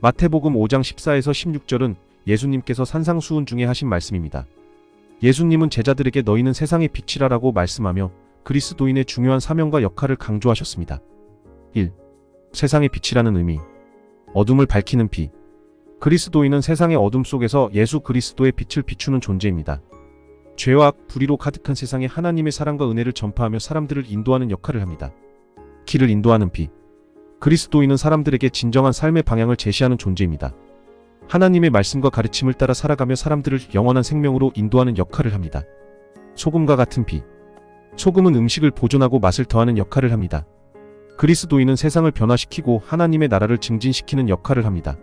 마태복음 5장 14에서 16절은 예수님께서 산상수훈 중에 하신 말씀입니다. 예수님은 제자들에게 너희는 세상의 빛이라라고 말씀하며 그리스도인의 중요한 사명과 역할을 강조하셨습니다. 1. 세상의 빛이라는 의미. 어둠을 밝히는 빛. 그리스도인은 세상의 어둠 속에서 예수 그리스도의 빛을 비추는 존재입니다. 죄와 불의로 가득한 세상에 하나님의 사랑과 은혜를 전파하며 사람들을 인도하는 역할을 합니다. 길을 인도하는 빛. 그리스도인은 사람들에게 진정한 삶의 방향을 제시하는 존재입니다. 하나님의 말씀과 가르침을 따라 살아가며 사람들을 영원한 생명으로 인도하는 역할을 합니다. 소금과 같은 빛. 소금은 음식을 보존하고 맛을 더하는 역할을 합니다. 그리스도인은 세상을 변화시키고 하나님의 나라를 증진시키는 역할을 합니다.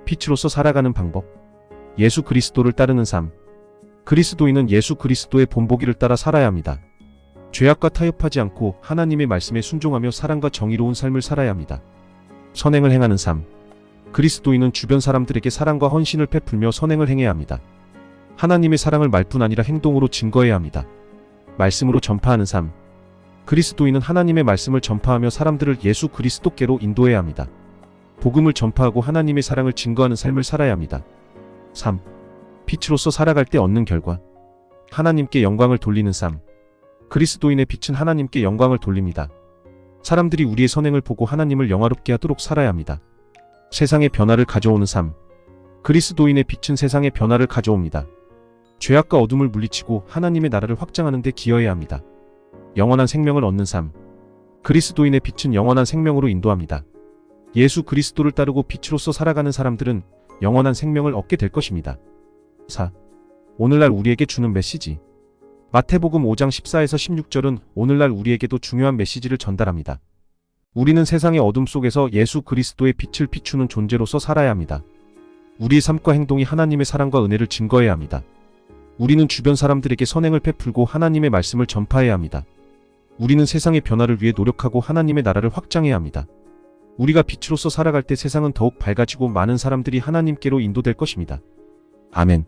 빛으로서 살아가는 방법. 예수 그리스도를 따르는 삶. 그리스도인은 예수 그리스도의 본보기를 따라 살아야 합니다. 죄악과 타협하지 않고 하나님의 말씀에 순종하며 사랑과 정의로운 삶을 살아야 합니다. 선행을 행하는 삶. 그리스도인은 주변 사람들에게 사랑과 헌신을 베풀며 선행을 행해야 합니다. 하나님의 사랑을 말뿐 아니라 행동으로 증거해야 합니다. 말씀으로 전파하는 삶. 그리스도인은 하나님의 말씀을 전파하며 사람들을 예수 그리스도께로 인도해야 합니다. 복음을 전파하고 하나님의 사랑을 증거하는 삶을 살아야 합니다. 3. 빛으로서 살아갈 때 얻는 결과. 하나님께 영광을 돌리는 삶. 그리스도인의 빛은 하나님께 영광을 돌립니다. 사람들이 우리의 선행을 보고 하나님을 영화롭게 하도록 살아야 합니다. 세상의 변화를 가져오는 삶. 그리스도인의 빛은 세상의 변화를 가져옵니다. 죄악과 어둠을 물리치고 하나님의 나라를 확장하는 데 기여해야 합니다. 영원한 생명을 얻는 삶. 그리스도인의 빛은 영원한 생명으로 인도합니다. 예수 그리스도를 따르고 빛으로서 살아가는 사람들은 영원한 생명을 얻게 될 것입니다. 4. 오늘날 우리에게 주는 메시지. 마태복음 5장 14에서 16절은 오늘날 우리에게도 중요한 메시지를 전달합니다. 우리는 세상의 어둠 속에서 예수 그리스도의 빛을 비추는 존재로서 살아야 합니다. 우리의 삶과 행동이 하나님의 사랑과 은혜를 증거해야 합니다. 우리는 주변 사람들에게 선행을 베풀고 하나님의 말씀을 전파해야 합니다. 우리는 세상의 변화를 위해 노력하고 하나님의 나라를 확장해야 합니다. 우리가 빛으로서 살아갈 때 세상은 더욱 밝아지고 많은 사람들이 하나님께로 인도될 것입니다. 아멘.